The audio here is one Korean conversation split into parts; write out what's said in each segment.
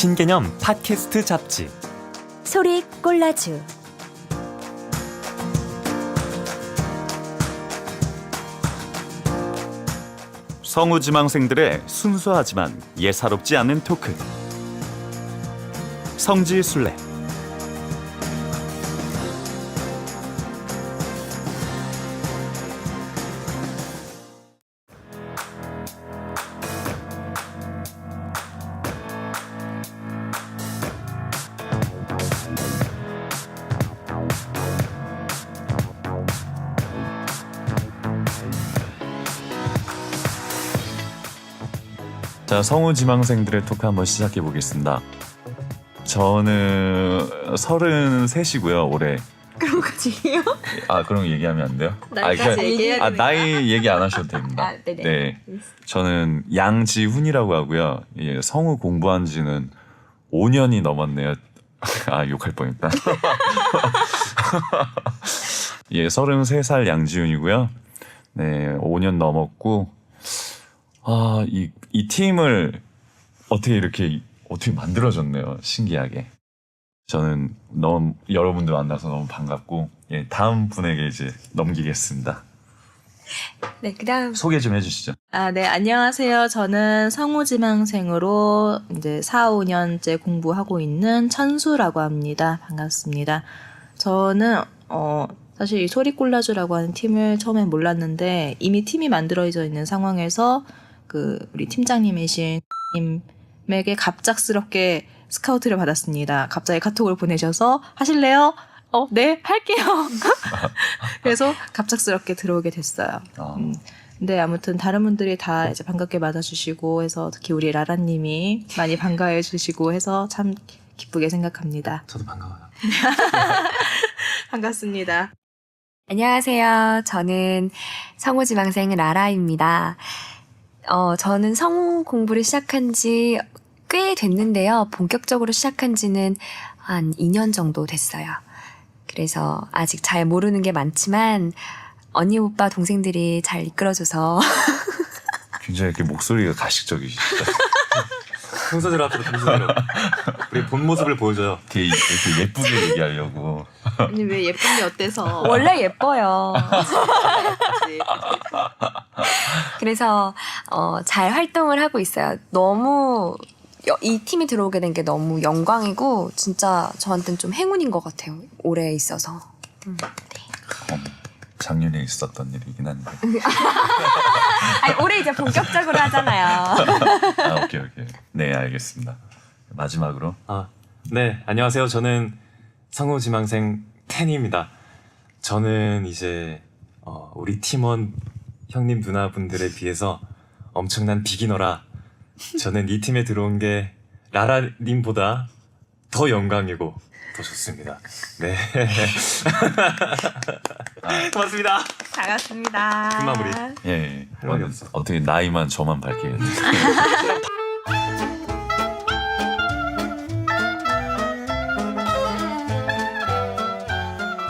신개념 팟캐스트 잡지 소리 꼴라주. 성우지망생들의 순수하지만 예사롭지 않은 토크 성지순례. 자, 성우지망생들의 토크 한번 시작해 보겠습니다. 저는 33이고요, 올해. 그런 거지요? 아, 그런 거 얘기하면 안 돼요? 나이까지 얘기해야 되니까. 나이 얘기 안 하셔도 됩니다. 아, 네네. 네, 저는 양지훈이라고 하고요. 예, 성우 공부한 지는 5년이 넘었네요. 아, 욕할 뻔했다. 예, 33살 양지훈이고요. 네, 5년 넘었고, 아, 이 팀을 어떻게 만들어졌네요. 신기하게. 저는 너무 여러분들 만나서 너무 반갑고, 예, 다음 분에게 이제 넘기겠습니다. 네, 그다음. 소개 좀 해주시죠. 네, 안녕하세요. 저는 성우지망생으로 이제 4, 5년째 공부하고 있는 천수라고 합니다. 반갑습니다. 저는 사실 이 소리콜라주라고 하는 팀을 처음엔 몰랐는데 이미 팀이 만들어져 있는 상황에서 우리 팀장님이신 님에게 갑작스럽게 스카우트를 받았습니다. 갑자기 카톡을 보내셔서 하실래요? 네, 할게요. 그래서 갑작스럽게 들어오게 됐어요. 근데 아무튼 다른 분들이 다 이제 반갑게 맞아주시고 해서 특히 우리 라라님이 많이 반가워해 주시고 해서 참 기쁘게 생각합니다. 저도 반가워요. 반갑습니다. 안녕하세요. 저는 성우지망생 라라입니다. 저는 성우 공부를 시작한 지 꽤 됐는데요. 본격적으로 시작한 지는 한 2년 정도 됐어요. 그래서 아직 잘 모르는 게 많지만 언니, 오빠, 동생들이 잘 이끌어줘서 굉장히 이렇게 목소리가 가식적이시죠. 순서대로 합시다, 순서대로. 우리 본 모습을 보여줘요. 이렇게 예쁘게 얘기하려고. 아니 왜 예쁜 게 어때서? 원래 예뻐요. 그래서 잘 활동을 하고 있어요. 너무 이 팀에 들어오게 된 게 너무 영광이고 진짜 저한테는 좀 행운인 것 같아요. 오래 있어서. 작년에 있었던 일이긴 한데. 아니, 올해 이제 본격적으로 하잖아요. 아, 오케이. 네, 알겠습니다. 마지막으로. 네, 안녕하세요. 저는 성우지망생 텐입니다. 저는 이제 우리 팀원 형님 누나분들에 비해서 엄청난 비기너라 저는 이 팀에 들어온 게 라라님보다 더 영광이고 더 좋습니다. 네. 고맙습니다. 반갑습니다. 그 마무리. 예. 할 말이 없어. 어떻게 나이만 저만 밝히겠네.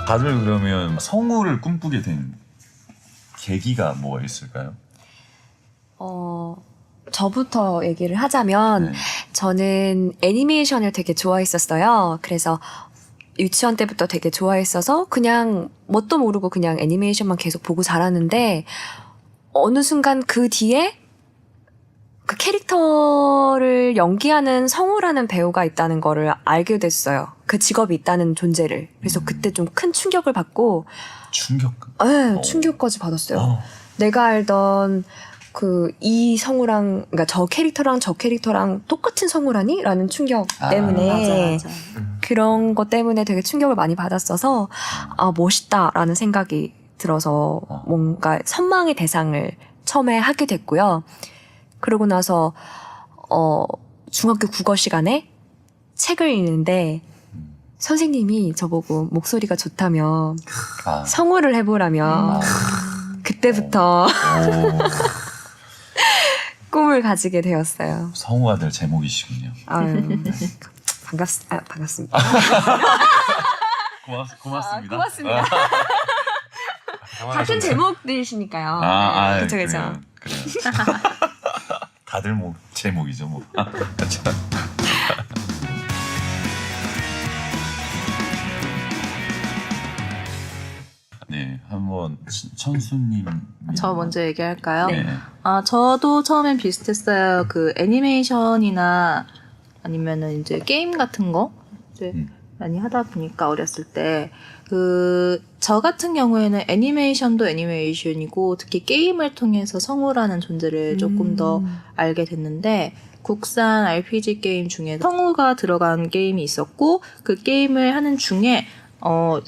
다들 그러면 성우를 꿈꾸게 된 계기가 뭐가 있을까요? 저부터 얘기를 하자면 네. 저는 애니메이션을 되게 좋아했었어요. 그래서 유치원 때부터 되게 좋아했어서 그냥 뭣도 모르고 그냥 애니메이션만 계속 보고 자랐는데 어느 순간 그 뒤에 그 캐릭터를 연기하는 성우라는 배우가 있다는 거를 알게 됐어요. 그 직업이 있다는 존재를. 그래서 그때 좀 큰 충격을 받고 충격? 네, 충격까지 받았어요. 내가 알던 이 성우랑, 그러니까 저 캐릭터랑 똑같은 성우라니? 라는 충격 때문에. 맞아. 그런 것 때문에 되게 충격을 많이 받았어서, 멋있다라는 생각이 들어서 뭔가 선망의 대상을 처음에 하게 됐고요. 그러고 나서, 중학교 국어 시간에 책을 읽는데, 선생님이 저보고 목소리가 좋다며, 성우를 해보라며, 그때부터 꿈을 가지게 되었어요. 성우가 될 제목이시군요. 아유, 반갑습니다. 고맙습니다. 고맙습니다. 같은 제목들이시니까요. 그쵸, 그쵸. 그래요. 다들 뭐 제목이죠, 뭐. 천수님. 저 먼저 얘기할까요? 네. 저도 처음엔 비슷했어요. 그 애니메이션이나 아니면은 이제 게임 같은 거 이제 많이 하다 보니까 어렸을 때 저 같은 경우에는 애니메이션도 애니메이션이고 특히 게임을 통해서 성우라는 존재를 조금 더 알게 됐는데 국산 RPG 게임 중에 성우가 들어간 게임이 있었고 그 게임을 하는 중에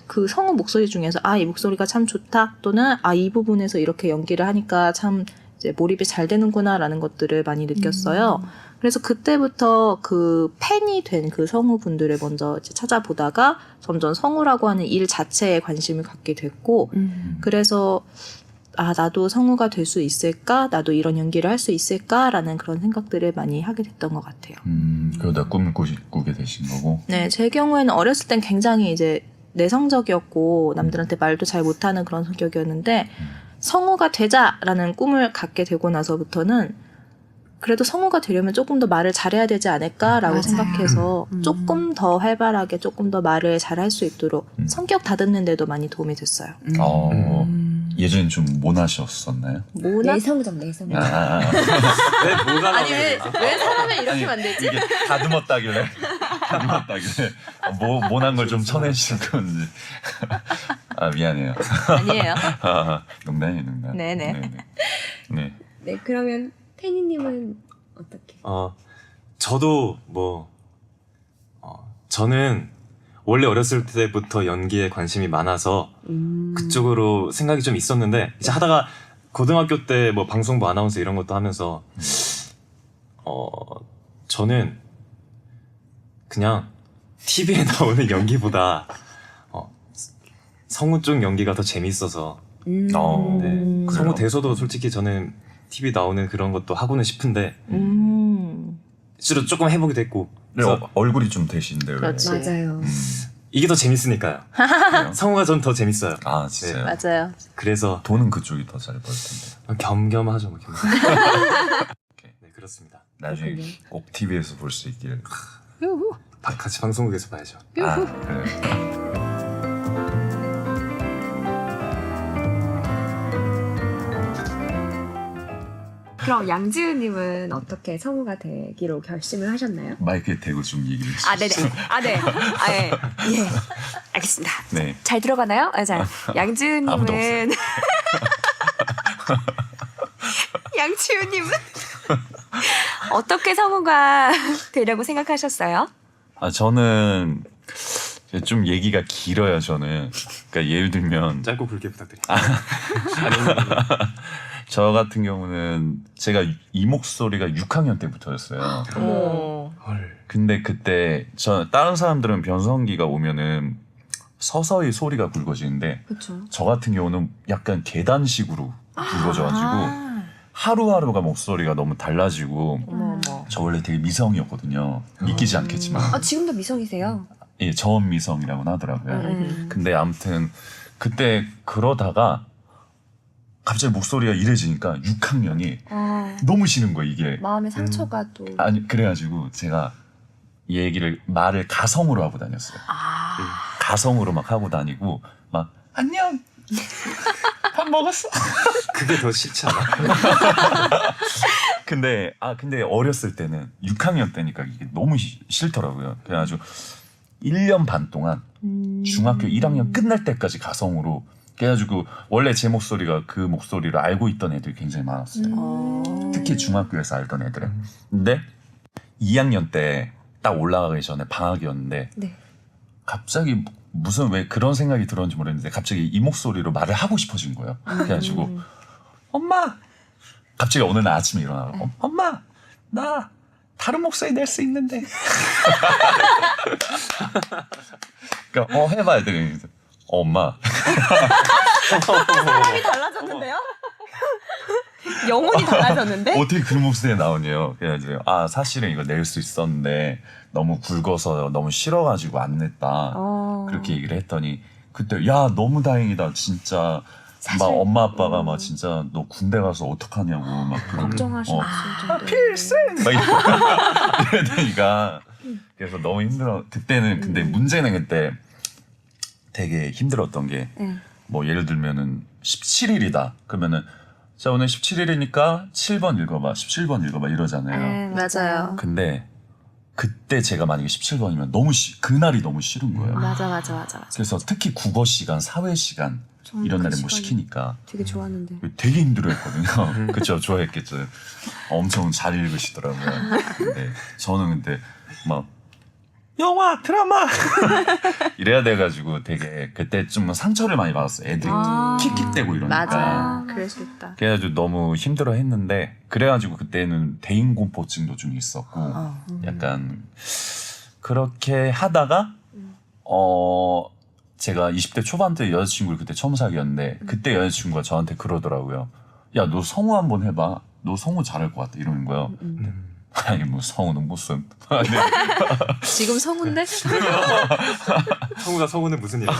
그 성우 목소리 중에서 이 목소리가 참 좋다 또는 이 부분에서 이렇게 연기를 하니까 참 이제 몰입이 잘 되는구나라는 것들을 많이 느꼈어요. 그래서 그때부터 그 팬이 된 그 성우분들을 먼저 이제 찾아보다가 점점 성우라고 하는 일 자체에 관심을 갖게 됐고 그래서 나도 성우가 될 수 있을까? 나도 이런 연기를 할 수 있을까?라는 그런 생각들을 많이 하게 됐던 것 같아요. 그러다 꿈을 꾸게 되신 거고. 네, 제 경우에는 어렸을 땐 굉장히 이제 내성적이었고 남들한테 말도 잘 못하는 그런 성격이었는데 성우가 되자라는 꿈을 갖게 되고 나서부터는 그래도 성우가 되려면 조금 더 말을 잘해야 되지 않을까라고 맞아요. 생각해서 조금 더 활발하게 조금 더 말을 잘할 수 있도록 성격 다듬는 데도 많이 도움이 됐어요. 예전엔 좀 모나셨었나요? 뭐나? 내성적 내성적. 왜 뭐가 아니 왜 사람을 이렇게 만들지? 이게 다듬었다길래 모난 걸 좀 쳐내실 건지. 미안해요. 아니에요. 농담이에요, 농담. 네네. 네. 네, 그러면 태니님은 어떻게? 저도 저는 원래 어렸을 때부터 연기에 관심이 많아서 그쪽으로 생각이 좀 있었는데 이제 하다가 고등학교 때 뭐 방송부 아나운서 이런 것도 하면서 저는 그냥 TV에 나오는 연기보다 성우 쪽 연기가 더 재밌어서 네. 그래요? 성우 돼서도 솔직히 저는 TV 나오는 그런 것도 하고는 싶은데 실제로 조금 해보게 됐고 그래서 얼굴이 좀 되신데 왜? 그렇지. 맞아요. 이게 더 재밌으니까요. 그래요? 성우가 전 더 재밌어요. 진짜요? 맞아요. 그래서 돈은 그쪽이 더 잘 벌 텐데. 겸겸하죠. 뭐 겸겸. 네, 그렇습니다. 나중에 꼭 TV에서 볼 수 있길. 같이 방송국에서 봐야죠. 그래요. 그럼 양지은님은 어떻게 성우가 되기로 결심을 하셨나요? 마이크에 대고 좀 얘기를 해주세요. 네네. 예. 알겠습니다. 네. 잘 들어가나요? 자, 아무도 양지은님은 양지은님은 어떻게 성우가 되려고 생각하셨어요? 저는 좀 얘기가 길어요. 저는. 그러니까 예를 들면 짧고 굵게 부탁드립니다. 저 같은 경우는 제가 이 목소리가 6학년 때부터였어요. 헐. 근데 그때 다른 사람들은 변성기가 오면은 서서히 소리가 굵어지는데 그렇죠. 저 같은 경우는 약간 계단식으로 굵어져가지고 하루하루가 목소리가 너무 달라지고 어머. 저 원래 되게 미성이었거든요. 믿기지 않겠지만 지금도 미성이세요? 예, 저음미성이라고 하더라고요. 네. 근데 아무튼 그때 그러다가 갑자기 목소리가 이래지니까 6학년이 너무 싫은 거예요, 이게. 마음의 상처가 또 아니, 그래가지고 제가 이 말을 가성으로 하고 다녔어요. 가성으로 막 하고 다니고, 막, 안녕! 밥 먹었어? 그게 더 싫지 않아? 근데 어렸을 때는 6학년 때니까 이게 너무 싫더라고요. 그래가지고 1년 반 동안 중학교 1학년 끝날 때까지 가성으로 그래가지고 원래 제 목소리가 그 목소리를 알고 있던 애들이 굉장히 많았어요. 특히 중학교에서 알던 애들은. 근데 2학년 때 딱 올라가기 전에 방학이었는데 네. 갑자기 무슨 왜 그런 생각이 들었는지 모르겠는데 갑자기 이 목소리로 말을 하고 싶어진 거예요. 그래가지고 엄마! 갑자기 어느 날 아침에 일어나고 엄마! 나 다른 목소리 낼 수 있는데. 그러니까 해봐야 돼. 엄마. 사람이 달라졌는데요? 영혼이 달라졌는데? 어떻게 그런 목소리가 나오냐요. 그래가지고 사실은 이거 낼 수 있었는데 너무 굵어서 너무 싫어가지고 안 냈다. 그렇게 얘기를 했더니 그때 야 너무 다행이다 진짜. 막 엄마 아빠가 막 진짜 너 군대 가서 어떡하냐고 막 걱정하셨을 정도로. 필승 막 이러니까 그래서 너무 힘들어. 그때는 근데 문제는 그때 되게 힘들었던 게 뭐 예를 들면은 17일이다. 그러면은 자 오늘 17일이니까 7번 읽어봐, 17번 읽어봐 이러잖아요. 맞아요. 근데 그때 제가 만약에 17번이면 그날이 너무 싫은 거예요. 맞아. 그래서 특히 국어 시간, 사회 시간 저는 이런 그 날에 뭐 시간이 시키니까 되게 좋았는데. 되게 힘들어했거든요. 그쵸, 좋아했겠죠. 엄청 잘 읽으시더라고요. 근데 저는 근데 막 영화, 드라마 이래야 돼가지고 되게 그때 좀 상처를 많이 받았어요. 애들이 킥킥대고 이러니까. 맞아. 그럴 수 있다. 그래가지고 너무 힘들어했는데 그래가지고 그때는 대인공포증도 좀 있었고 약간 그렇게 하다가 제가 20대 초반 때 여자친구를 그때 처음 사귀었는데 그때 여자친구가 저한테 그러더라고요. 야, 너 성우 한번 해봐. 너 성우 잘할 것 같아. 이러는 거예요. 아니 뭐 성우는 무슨 지금 성우인데? 성우가 성우는 무슨 일이야?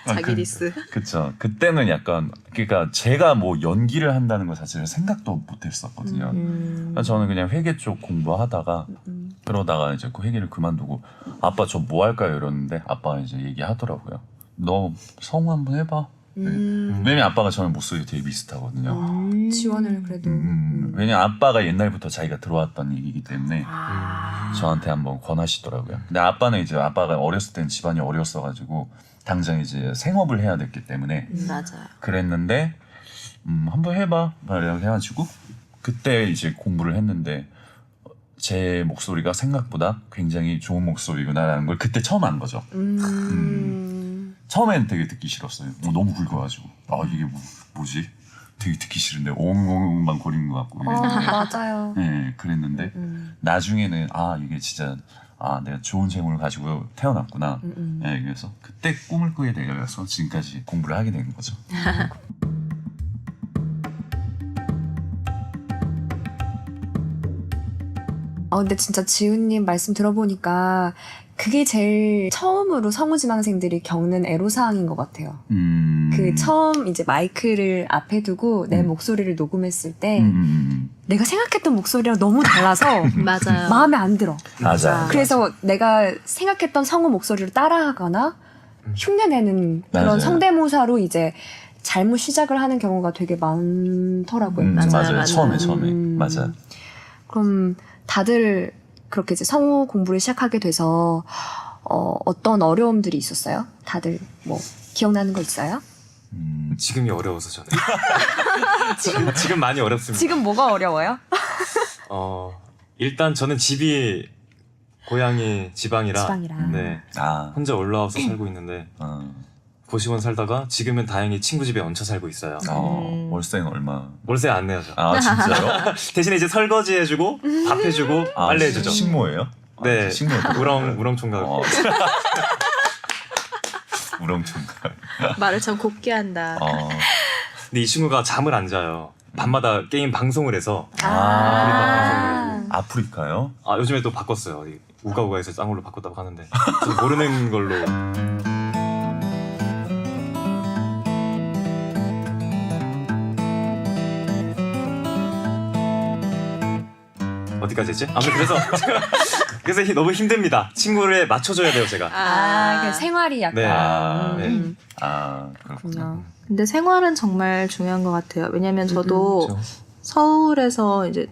자기 디스. 그쵸. 그때는 약간 그러니까 제가 뭐 연기를 한다는 것 자체를 생각도 못했었거든요. 그래서 저는 그냥 회계 쪽 공부하다가 그러다가 이제 그 회계를 그만두고 아빠 저 뭐 할까요 이러는데 아빠가 이제 얘기하더라고요. 너 성우 한번 해봐. 왜냐면 아빠가 저는 목소리가 되게 비슷하거든요. 지원을 그래도. 왜냐면 아빠가 옛날부터 자기가 들어왔던 얘기이기 때문에 저한테 한번 권하시더라고요. 근데 아빠는 이제 아빠가 어렸을 땐 집안이 어려웠어가지고 당장 이제 생업을 해야 됐기 때문에 맞아요. 그랬는데 한번 해봐 이렇게 해가지고 그때 이제 공부를 했는데 제 목소리가 생각보다 굉장히 좋은 목소리구나라는 걸 그때 처음 안 거죠. 처음엔 되게 듣기 싫었어요. 너무 굵어가지고 이게 뭐지? 되게 듣기 싫은데 엉엉만 거리는 것 같고 맞아요. 네, 그랬는데 나중에는 이게 진짜 내가 좋은 재능을 가지고 태어났구나. 네, 그래서 그때 꿈을 꾸게 되어서 지금까지 공부를 하게 된 거죠. 근데 진짜 지훈님 말씀 들어보니까 그게 제일 처음으로 성우지망생들이 겪는 애로사항인 것 같아요. 그 처음 이제 마이크를 앞에 두고 내 목소리를 녹음했을 때 내가 생각했던 목소리랑 너무 달라서 맞아요. 마음에 안 들어. 맞아. 그래서 내가 생각했던 성우 목소리를 따라하거나 흉내내는 그런 맞아요. 성대모사로 이제 잘못 시작을 하는 경우가 되게 많더라고요. 맞아요. 처음에 맞아. 그럼 다들 그렇게 이제 성우 공부를 시작하게 돼서 어떤 어려움들이 있었어요? 다들 뭐 기억나는 거 있어요? 지금이 어려워서 저는. 지금 많이 어렵습니다. 지금 뭐가 어려워요? 일단 저는 집이 고향이 지방이라 네, 아, 혼자 올라와서 살고 있는데 고시원 살다가 지금은 다행히 친구 집에 얹혀 살고 있어요. 월세는 얼마? 월세 안 내요. 저. 아, 진짜요? 대신에 이제 설거지 해주고 밥 해주고 빨래 해주죠. 식모예요? 네, 식모예요. 우렁총각. 우렁총각. 말을 참 곱게 한다. 근데 이 친구가 잠을 안 자요. 밤마다 게임 방송을 해서 아프리카요? 요즘에 또 바꿨어요. 우가우가에서 짱으로 바꿨다고 하는데 저 모르는 걸로. 어디까지 했지? 아무튼 그래서 너무 힘듭니다. 친구를 맞춰줘야 돼요, 제가. 그 생활이 약간. 네. 네. 그렇군요. 근데 생활은 정말 중요한 것 같아요. 왜냐면 저도 서울에서 이제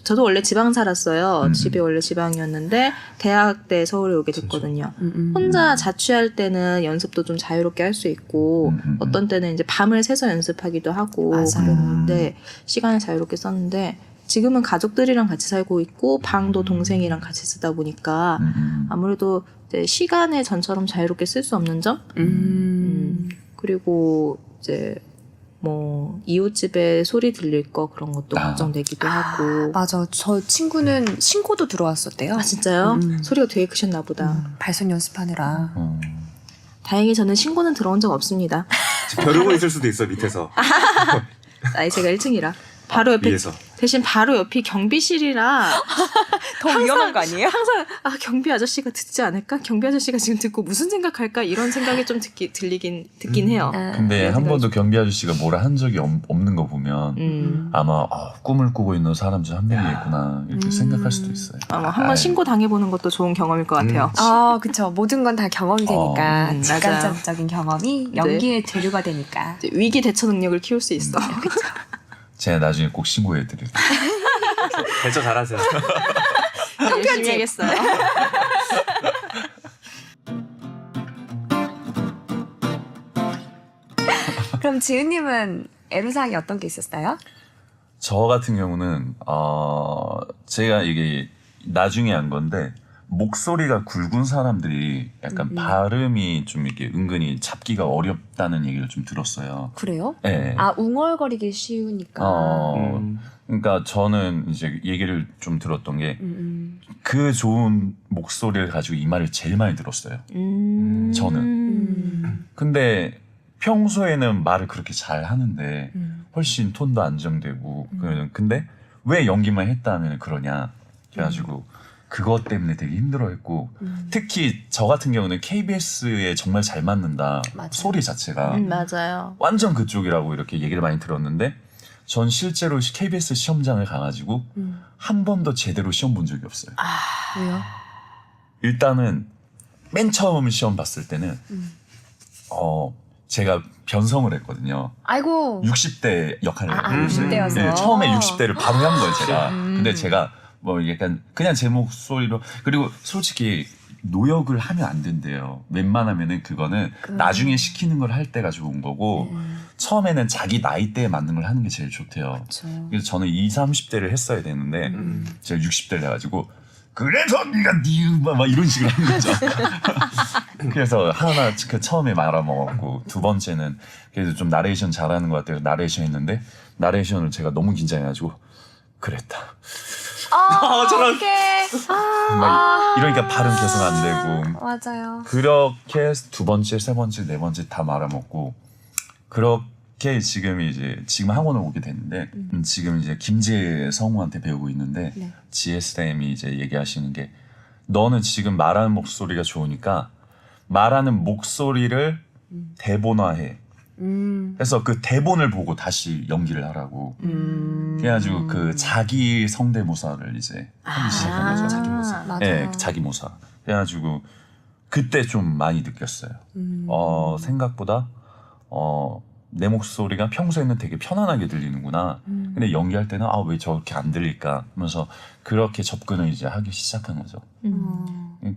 저도 원래 지방 살았어요. 집이 원래 지방이었는데 대학 때 서울에 오게 됐거든요. 혼자 자취할 때는 연습도 좀 자유롭게 할 수 있고 어떤 때는 이제 밤을 새서 연습하기도 하고 그랬는데 시간을 자유롭게 썼는데 지금은 가족들이랑 같이 살고 있고 방도 동생이랑 같이 쓰다 보니까 아무래도 이제 시간을 전처럼 자유롭게 쓸 수 없는 점 그리고 이제 뭐 이웃집에 소리 들릴 거 그런 것도 걱정되기도 하고. 맞아. 저 친구는 신고도 들어왔었대요. 아 진짜요? 소리가 되게 크셨나 보다. 발성 연습하느라. 다행히 저는 신고는 들어온 적 없습니다. 벼르고 있을 수도 있어 밑에서. 아니 제가 1층이라 바로 옆에 위에서. 대신 바로 옆이 경비실이라 더 위험한 거 아니에요? 항상 경비 아저씨가 듣지 않을까? 경비 아저씨가 지금 듣고 무슨 생각할까? 이런 생각이 좀 듣긴 해요. 근데 한 번도 경비 아저씨가 뭐라 한 적이 없는 거 보면 아마 꿈을 꾸고 있는 사람 중 한 명이겠구나 이렇게 생각할 수도 있어요. 한번 신고 당해보는 것도 좋은 경험일 것 같아요. 그쵸. 모든 건 다 경험이 되니까. 맞아요. 직관적인 경험이 연기의 재료가 되니까. 이제 위기 대처 능력을 키울 수 있어. 제가 나중에 꼭 신고해드릴게요. 대처 잘하세요. 열심히 하겠어요. 그럼 지은님은 애로사항이 어떤 게 있었어요? 저 같은 경우는 제가 이게 나중에 한 건데 목소리가 굵은 사람들이 약간 발음이 좀 이렇게 은근히 잡기가 어렵다는 얘기를 좀 들었어요. 그래요? 네. 웅얼거리기 쉬우니까. 그러니까 저는 이제 얘기를 좀 들었던 게 그 좋은 목소리를 가지고 이 말을 제일 많이 들었어요. 저는. 근데 평소에는 말을 그렇게 잘 하는데 훨씬 톤도 안정되고 근데 왜 연기만 했다면 그러냐 그래가지고 그것 때문에 되게 힘들어했고 특히 저 같은 경우는 KBS에 정말 잘 맞는다. 맞아요. 소리 자체가 맞아요. 완전 그쪽이라고 이렇게 얘기를 많이 들었는데 전 실제로 KBS 시험장을 가가지고 한 번도 제대로 시험 본 적이 없어요. 왜요? 일단은 맨 처음 시험 봤을 때는 제가 변성을 했거든요. 아이고. 60대 역할을 했거든요. 60대여서. 네, 처음에 60대를 바로 한 거예요, 제가. 근데 제가 뭐 약간 그냥 제 목소리로 그리고 솔직히 노역을 하면 안 된대요. 웬만하면은 그거는 나중에 시키는 걸 할 때가 좋은 거고 처음에는 자기 나이대에 맞는 걸 하는 게 제일 좋대요. 그쵸. 그래서 저는 20, 30대를 했어야 되는데 제가 60대를 해가지고 그래서 네가 막 이런 식으로 하는 거죠. 그래서 하나 그 처음에 말아먹었고 두 번째는 그래도 좀 나레이션 잘하는 것 같아요. 나레이션 했는데 나레이션을 제가 너무 긴장해가지고 그랬다. 저런. 어떡해. 막 이러니까 발음 계속 안 되고 맞아요. 그렇게 두 번째, 세 번째, 네 번째 다 말아먹고 그렇게 지금 학원을 오게 됐는데 지금 이제 김지혜 성우한테 배우고 있는데 네. 지혜쌤이 이제 얘기하시는 게 너는 지금 말하는 목소리가 좋으니까 말하는 목소리를 대본화해. 그래서 그 대본을 보고 다시 연기를 하라고. 그래가지고 그 자기 성대모사를 이제 하기 시작한 거죠. 자기모사. 맞아요. 네, 자기모사. 그래가지고 그때 좀 많이 느꼈어요. 생각보다 내 목소리가 평소에는 되게 편안하게 들리는구나. 근데 연기할 때는 왜 저렇게 안 들릴까 하면서 그렇게 접근을 이제 하기 시작한 거죠.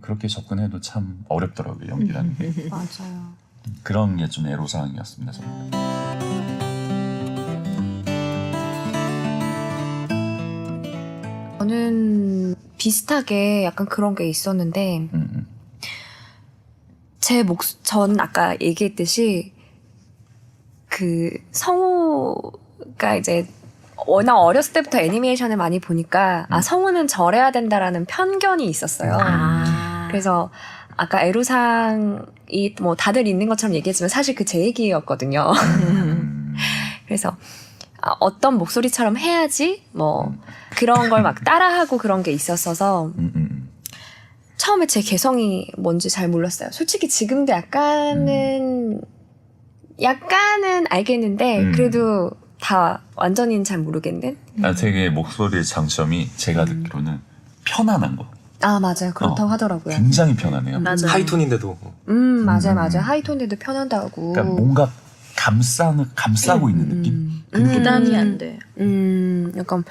그렇게 접근해도 참 어렵더라고요, 연기라는 게. 맞아요. 그런 게 좀 애로사항이었습니다. 저는. 저는 비슷하게 약간 그런 게 있었는데 전 아까 얘기했듯이 그 성우가 이제 워낙 어렸을 때부터 애니메이션을 많이 보니까 성우는 저래야 된다라는 편견이 있었어요. 그래서 아까 애로사항이 뭐 다들 있는 것처럼 얘기했지만 사실 그 제 얘기였거든요. 그래서 어떤 목소리처럼 해야지 뭐 그런 걸 막 따라하고 그런 게 있었어서 처음에 제 개성이 뭔지 잘 몰랐어요. 솔직히 지금도 약간은 알겠는데 그래도 다 완전히는 잘 모르겠는? 되게 목소리의 장점이 제가 듣기로는 편안한 거. 맞아요. 그렇다고 하더라고요. 굉장히 편안해요. 맞아요. 하이톤인데도. 맞아요. 하이톤인데도 편한다고. 그러니까 뭔가 감싸고 있는 느낌? 부담이 안 돼. 약간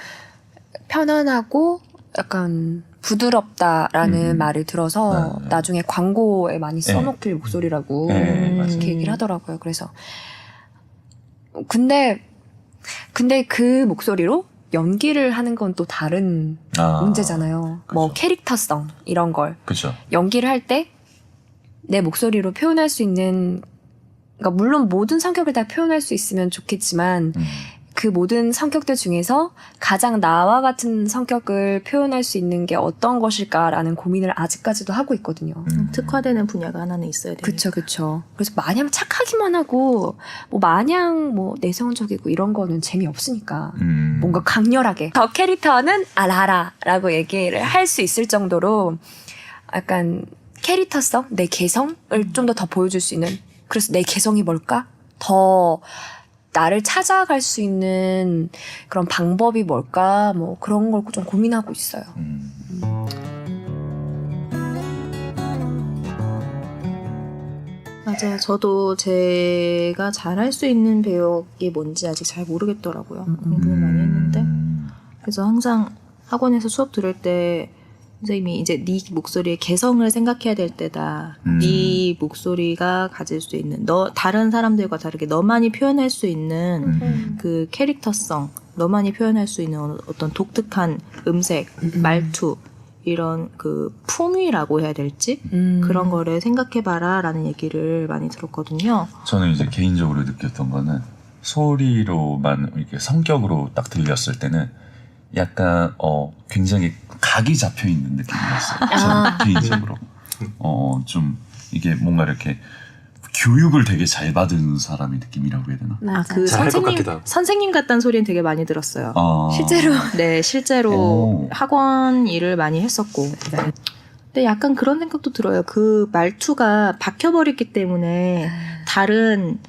편안하고 약간 부드럽다라는 말을 들어서 나중에 광고에 많이 써놓길 목소리라고 맞아요. 이렇게 얘기를 하더라고요. 그래서 근데 그 목소리로 연기를 하는 건 또 다른 문제잖아요. 뭐 캐릭터성 이런 걸 그렇죠. 연기를 할 때 내 목소리로 표현할 수 있는, 그러니까 물론 모든 성격을 다 표현할 수 있으면 좋겠지만 그 모든 성격들 중에서 가장 나와 같은 성격을 표현할 수 있는 게 어떤 것일까라는 고민을 아직까지도 하고 있거든요. 특화되는 분야가 하나는 있어야 돼요. 그쵸, 그쵸. 그래서 마냥 착하기만 하고, 뭐, 마냥 뭐, 내성적이고 이런 거는 재미없으니까. 뭔가 강렬하게. 저 캐릭터는 알아라 라고 얘기를 할 수 있을 정도로 약간 캐릭터성, 내 개성을 좀 더 보여줄 수 있는. 그래서 내 개성이 뭘까? 더 나를 찾아갈 수 있는 그런 방법이 뭘까? 뭐 그런 걸 좀 고민하고 있어요. 맞아요. 저도 제가 잘할 수 있는 배역이 뭔지 아직 잘 모르겠더라고요. 공부를 많이 했는데. 그래서 항상 학원에서 수업 들을 때 선생님이 이제 네 목소리의 개성을 생각해야 될 때다. 네 목소리가 가질 수 있는 너 다른 사람들과 다르게 너만이 표현할 수 있는 그 캐릭터성, 너만이 표현할 수 있는 어떤 독특한 음색, 말투 이런 그 품위라고 해야 될지 그런 거를 생각해봐라라는 얘기를 많이 들었거든요. 저는 이제 개인적으로 느꼈던 거는 소리로만 이렇게 성격으로 딱 들렸을 때는 약간 굉장히 각이 잡혀 있는 느낌이었어요. 저는 개인적으로 좀 이게 뭔가 이렇게 교육을 되게 잘 받은 사람의 느낌이라고 해야 되나? 아, 그 잘할 것 같기도 하고. 선생님 같다는 소리는 되게 많이 들었어요. 실제로. 네, 실제로 오. 학원 일을 많이 했었고. 근데 약간 그런 생각도 들어요. 그 말투가 박혀버렸기 때문에 다른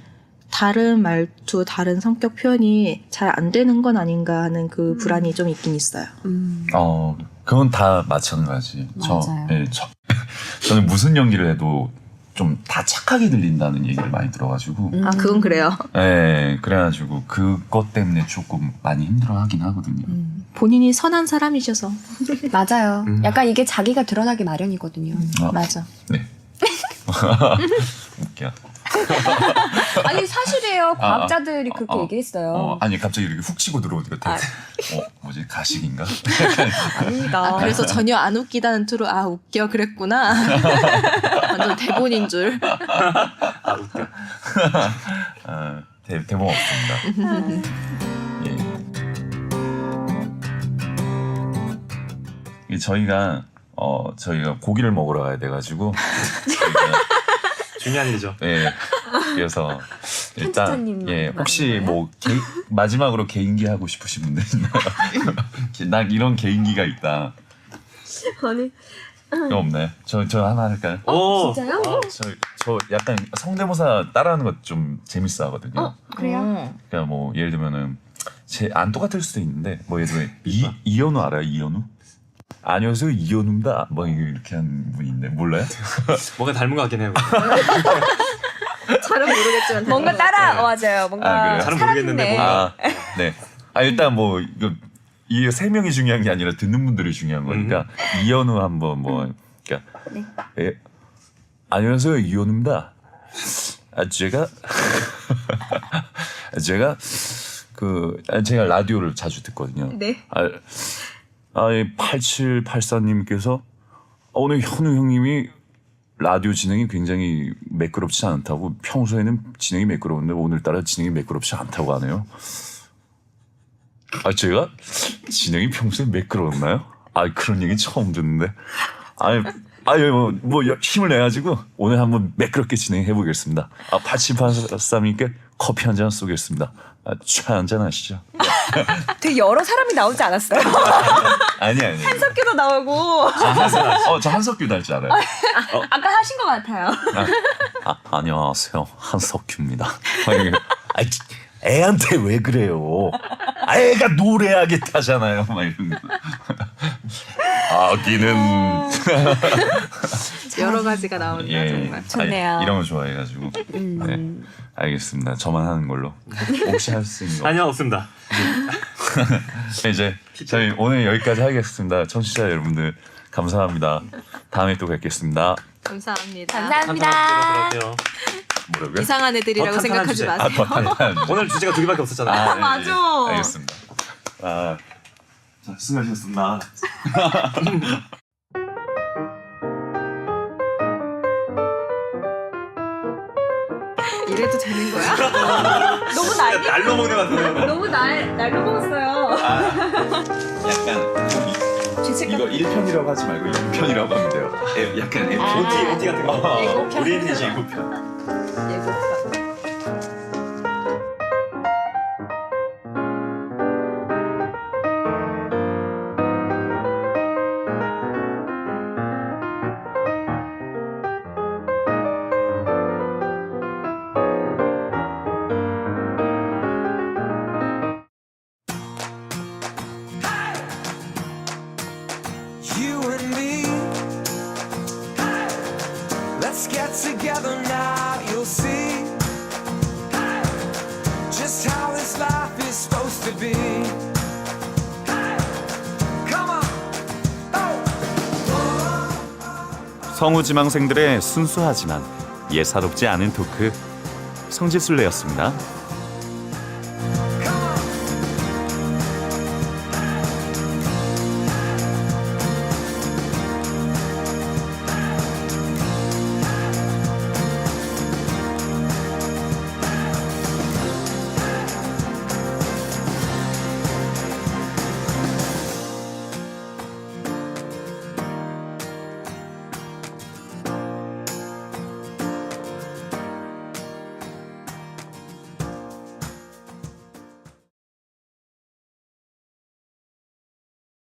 말투, 다른 성격 표현이 잘 안 되는 건 아닌가 하는 그 불안이 좀 있긴 있어요. 그건 다 마찬가지. 맞아요. 저는 무슨 연기를 해도 좀 다 착하게 들린다는 얘기를 많이 들어가지고. 아, 그건 그래요. 네, 그래가지고 그것 때문에 조금 많이 힘들어하긴 하거든요. 본인이 선한 사람이셔서. 맞아요. 약간 이게 자기가 드러나기 마련이거든요. 맞아. 네. 웃겨. 아니 사실이에요. 과학자들이 그렇게 어, 얘기했어요. 아니 갑자기 이렇게 훅 치고 들어오니까 뭐지 가식인가? 아닙니다. 그래서 전혀 안 웃기다는 투로 아 웃겨 그랬구나. 완전 대본인 줄. 아, 웃겨. 대본 없습니다. 예. 저희가 고기를 먹으러 가야 돼가지고 중요한 일이죠. 네. 그래서 일단 편집자님 혹시 뭐 마지막으로 개인기 하고 싶으신 분들 있나요? 난 이런 개인기가 있다. 아니 이거 없나요? 저 하나 할까요? 오, 진짜요? 저 약간 성대모사 따라하는 거 좀 재밌어 하거든요. 그래요? 그러니까 뭐 예를 들면은 안 똑같을 수도 있는데 뭐 예를 들면 이현우 알아요? 이현우? 안녕하세요 이현우입니다. 뭐 이렇게 하는 분이 있는데 몰라요? 뭔가 닮은 것 같긴 해요. 잘은 모르겠지만 뭔가 따라 맞아요. 뭔가 그래요? 잘은 모르겠는데 뭔가 네. 일단 뭐 이거 이 세 명이 중요한 게 아니라 듣는 분들이 중요한 거니까 이현우 한번 뭐 그러니까 안녕하세요 이현우입니다. 제가 제가 라디오를 자주 듣거든요. 네. 8784님께서 오늘 현우 형님이 라디오 진행이 굉장히 매끄럽지 않다고 평소에는 진행이 매끄러운데 오늘따라 진행이 매끄럽지 않다고 하네요. 제가 진행이 평소에 매끄러웠나요? 그런 얘기 처음 듣는데. 뭐 힘을 내가지고 오늘 한번 매끄럽게 진행해 보겠습니다. 8784님께 커피 한 잔 쏘겠습니다. 차 한잔 하시죠. 되게 여러 사람이 나오지 않았어요? 아니. 한석규도 나오고 저 한석규 닮지 않아요? 아까 하신 것 같아요. 안녕하세요. 한석규입니다. 애한테 왜 그래요? 애가 노래하겠다잖아요. 막 이런 거. 아기는 여러 가지가 나온다 정말. 좋네요. 이런 거 좋아해가지고. 네, 알겠습니다. 저만 하는 걸로. 혹시 할 수 있는 거? 아니요, 없습니다. 이제 저희 오늘 여기까지 하겠습니다. 청취자 여러분들 감사합니다. 다음에 또 뵙겠습니다. 감사합니다. 감사합니다. 들어갈게요. 뭐라고요? 이상한 애들이라고 더 생각하지 탄탄한 마세요. 오늘 주제가 두 개밖에 없었잖아요. 네, 맞아. 알겠습니다. 자, 수고하셨습니다. 이래도 되는 거야? 너무 날 날로 먹는 것 같아요. 너무 날로 먹었어요. 약간 이거 1편이라고 하지 말고 2편이라고 하면 돼요. 약간 OT 같은 거. 예고편. 오리엔테이션. 예고편. 예고편. You and me. Let's get together now, you'll see just how this life is supposed to be. Come on. 성우지망생들의 순수하지만 예사롭지 않은 토크 성지순례였습니다.